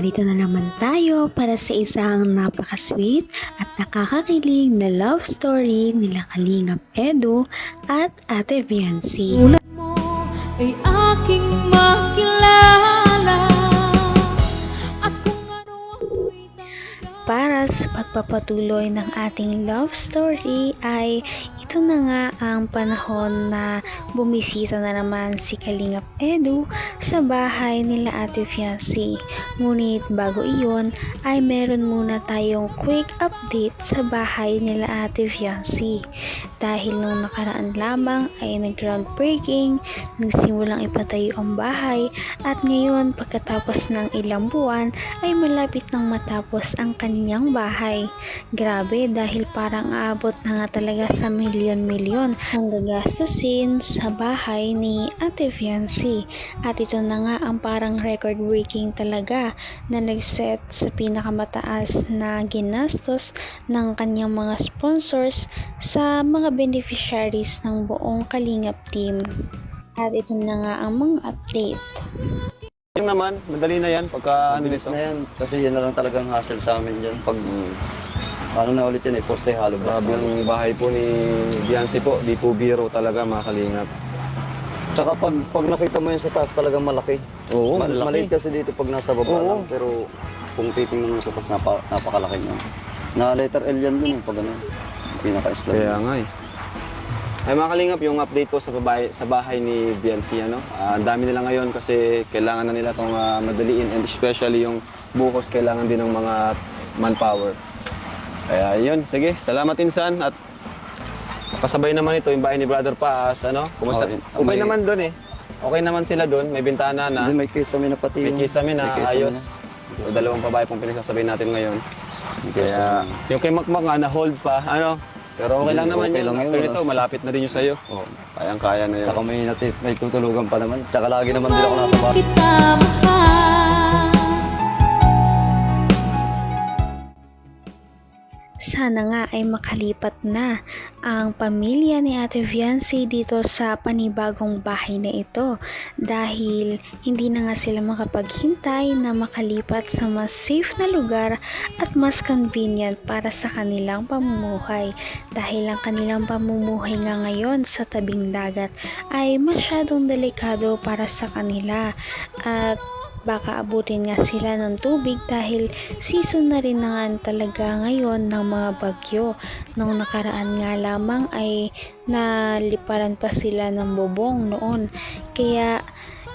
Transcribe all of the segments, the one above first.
narito na naman tayo para sa isang napaka-sweet at nakakakilig na love story nila Kalingap Edu at Ate Viancy. Tulad mo ay aking makilala at kung ano ako'y Para sa pagpapatuloy ng ating love story ay ito na nga ang panahon na bumisita na naman si Kalingap Edu sa bahay nila Ate Viancy. Ngunit bago iyon ay meron muna tayong quick update sa bahay nila Ate Viancy. Dahil nung nakaraan lamang ay nag-groundbreaking, nagsimulang ipatayo ang bahay at ngayon pagkatapos ng ilang buwan ay malapit nang matapos ang kanyang bahay. Grabe dahil parang aabot na nga talaga sa milyon-milyon ang gagastusin sa bahay ni Ate Viancy. At ito na nga ang parang record-breaking talaga na nag-set sa pinakamataas na ginastos ng kanyang mga sponsors sa mga beneficiaries ng buong Kalingap team. At ito na nga ang mga update. Yung naman, madali na yan pagka ano Mabilis nito. na yan. Kasi yan na lang talagang hassle sa amin dyan. Pag ano na ulit yan, poste hollow blocks. Grabe ang bahay po ni Viancy po, di po biro talaga mga Kalingap. Tsaka pag nakita mo yan sa taas, talagang malaki. Oo, Maliit kasi dito pag nasa baba Oo. lang. Pero kung titingnan mo sa taas, napakalaki niya. Na letter L yan dun, pag ano, pinaka-slab. Kaya nga eh. Ay mga Kalingap, yung update po sa bahay ni Viancy, ano? Ang dami nila ngayon kasi kailangan na nila itong madaliin and especially yung buhos kailangan din ng mga manpower. Kaya yun, sige, salamat Insan at kasabay naman ito yung bahay ni Brother Paas, ano? Kumusta? Oh, Okay may- naman doon eh. Okay naman sila doon, may bintana na. May kisame na pati. May yung- kisame na, may kisame ayos. na. So, dalawang babae pong pinagsasabi natin ngayon. May kisame Kaya, na. yung kay Makmak nga, na-hold pa, ano? Pero okay lang naman Okay yun. lang yun, After ano? nito, malapit na din yung sa'yo. Oo. Kayang-kaya na yun. Tsaka may tutulugan pa naman. Tsaka lagi naman din ako nasa bahay. kita mahal. Sana nga ay makalipat na ang pamilya ni Ate Viancy dito sa panibagong bahay na ito dahil hindi na nga sila makapaghintay na makalipat sa mas safe na lugar at mas convenient para sa kanilang pamumuhay dahil ang kanilang pamumuhay nga ngayon sa tabing dagat ay masyadong delikado para sa kanila at baka abutin nga sila ng tubig dahil season na rin na nga talaga ngayon ng mga bagyo. Nung nakaraan nga lamang ay naliparan pa sila ng bubong noon. Kaya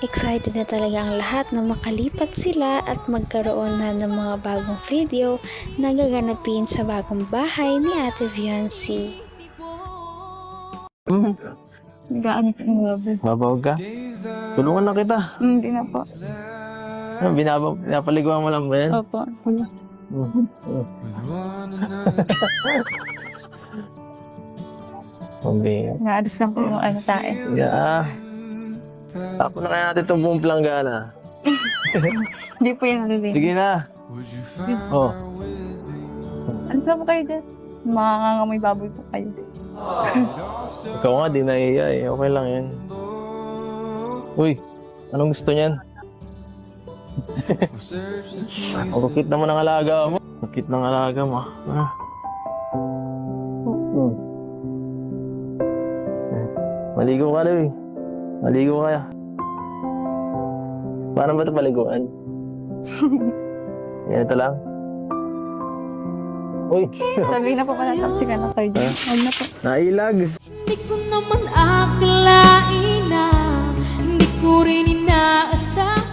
excited na talaga ang lahat na makalipat sila at magkaroon na ng mga bagong video na gaganapin sa bagong bahay ni Ate Viancy. Gaano po ng love? Babawag ka? Tulungan na kita. Hindi na po. Ano, pinapaliguan mo lang ba yan? Opo. Hindi. Naalis lang po yung ano tayo. Yeah. Tapo na kaya natin itong buong planggana. Hindi po yung nalilin. Sige na. Oh. Ano sa po kayo dyan? Makangangamoy baboy po kayo. Ikaw nga, di naiya eh. Okay lang yan. Uy, anong gusto niyan? Ang kukit naman ang alaga mo. Kukit ng alaga mo. Ah. Maligo ka daw eh. Maligo kaya. Paano ba ito paliguan? Yan ito lang. Uy, Sabi na po pala tapos ka na kayo dyan. Huwag na po. nailag. Hindi ko naman akalain na hindi ko rin inaasahan.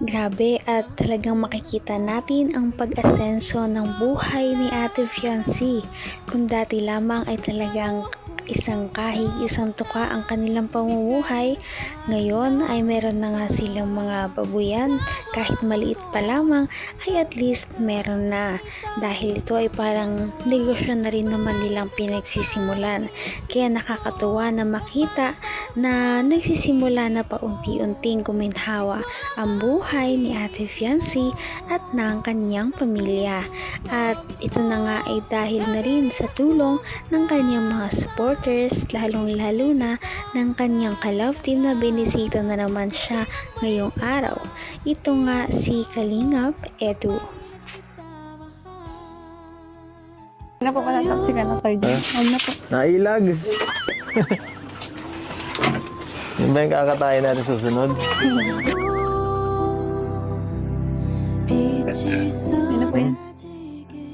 Grabe at talagang makikita natin ang pag-asenso ng buhay ni Ate Viancy. Kung dati lamang ay talagang isang kahig, isang tuka ang kanilang pamumuhay, ngayon ay meron na nga silang mga babuyan, kahit maliit pa lamang ay at least meron na. Dahil ito ay parang negosyo na rin naman nilang pinagsisimulan. Kaya nakakatuwa na makita na nagsisimula na paunti-unting guminhawa ang buhay ni Ate Viancy at ng kanyang pamilya. At ito na nga ay dahil na rin sa tulong ng kanyang mga support supporters, lalong-lalo na ng kanyang ka-love team na binisita na naman siya ngayong araw. Ito nga si Kalingap Edu. Ano po pala tapos ka na kayo dyan? Huwag na po. Nailag. Yun ba yung kakatayin natin susunod? Yun na po yan.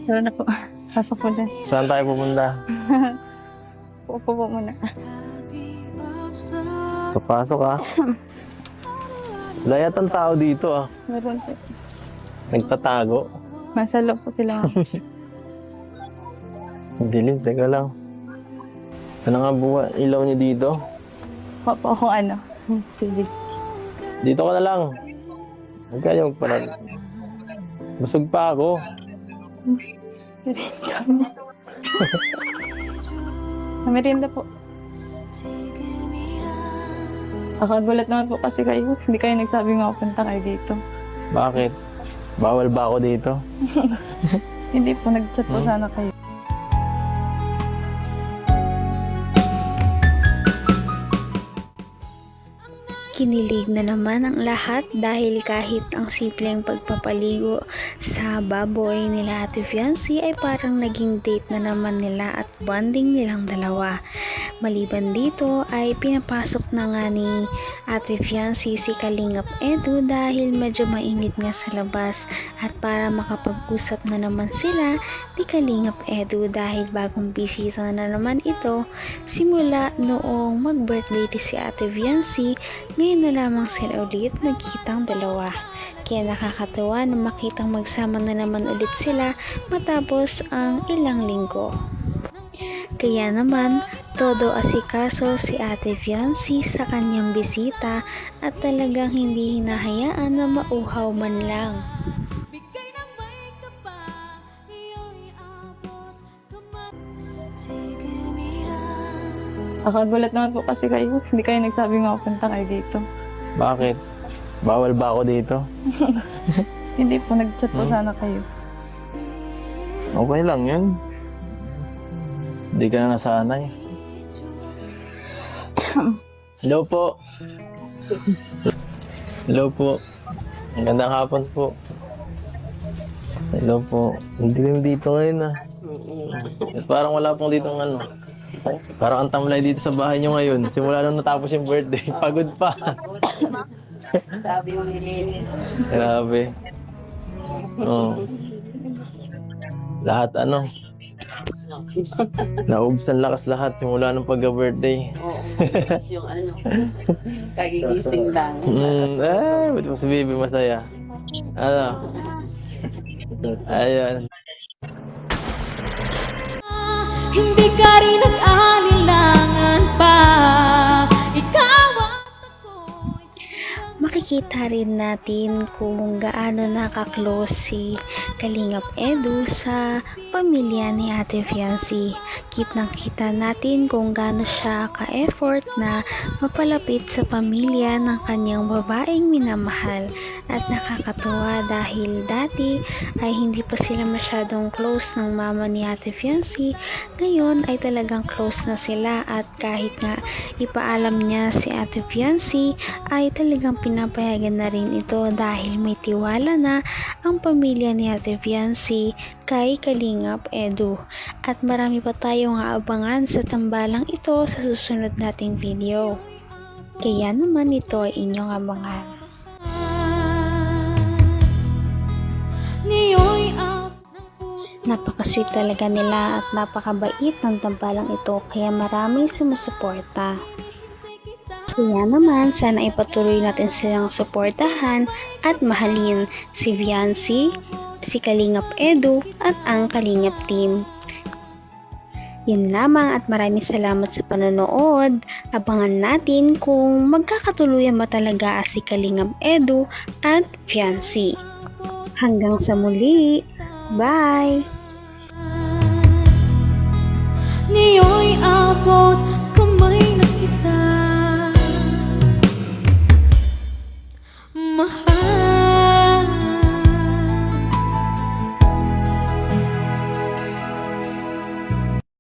Tara na po. Pasok po dyan. Saan tayo pupunta? Upo po muna. Papasok ah. Wala yatang tao dito ah. Meron po. Nagtatago. Nasa loob po sila. Ang dilim, teka lang. Saan nga buwa ilaw niyo dito? Papo ako ano. Sige. Dito ka na lang. Huwag kayo magparad. Busog pa ako. Merienda po. Akagulat naman po kasi kayo. Hindi kayo nagsabi nga punta kayo dito. Bakit? Bawal ba ako dito? Hindi po, nag-chat po sana kayo. Kinilig na naman ang lahat dahil kahit ang simpleng pagpapaligo sa baboy nila Ate Fiancé ay parang naging date na naman nila at bonding nilang dalawa. Maliban dito ay pinapasok na nga ni Ate Fiancé si Kalingap Edu dahil medyo mainit nga sa labas at para makapag-usap na naman sila ni Kalingap Edu dahil bagong bisita na naman ito simula noong mag-birthday si Ate Fiancé. Ngayon na lamang sila ulit nagkitang dalawa. Kaya nakakatawa na makitang magsama na naman ulit sila matapos ang ilang linggo. Kaya naman, todo asikaso si Ate Fiancé sa kanyang bisita at talagang hindi hinahayaan na mauhaw man lang. Akagulat naman po kasi kayo. Hindi kayo nagsabi nga punta kayo dito. Bakit? Bawal ba ako dito? Hindi po, nag-chat po sana kayo. Okay lang yun. Hindi ka na nasanay. Hello po. Hello po. Magandang hapon po. Hello po. Hindi kami dito ngayon ah. Parang wala pong dito ng ano. Parang ang tamlay dito sa bahay nyo ngayon. Simula nung natapos yung birthday. Pagod pa. Sabi mo nilinis. Grabe. Oh. Lahat ano. Naubsan lakas lahat simula nung pagka-birthday. Oo, tapos yung ano, kagigising lang. Ba't mo si baby masaya? Ano? Ayan. Hindi ka rin nag-alilangan pa. Ikaw at ako'y Makikita rin natin kung gaano naka-close si Kalingap Edu sa pamilya ni Ate Fiancé. Kitang-kita natin kung gaano siya ka-effort na mapalapit sa pamilya ng kanyang babaeng minamahal. At nakakatuwa dahil dati ay hindi pa sila masyadong close ng mama ni Ate Fiancé. Ngayon ay talagang close na sila at kahit nga ipaalam niya si Ate Fiancé ay talagang pinapayagan na rin ito dahil may tiwala na ang pamilya ni Ate Fiancé kay Kalingap Edu. At marami pa tayong aabangan sa tambalang ito sa susunod nating video. Kaya naman ito ay inyong abangan. ngayon'y up ng puso. Napaka-sweet talaga nila at napakabait ng tambalang ito kaya maraming sumusuporta. Kaya naman, sana ipatuloy natin silang suportahan at mahalin si Fiancé, si Kalingap Edu at ang Kalingap team. Yun lamang at maraming salamat sa panonood. Abangan natin kung magkakatuluyan ba talaga si Kalingap Edu at Fiancé. Hanggang sa muli. Bye! Ngayon'y abot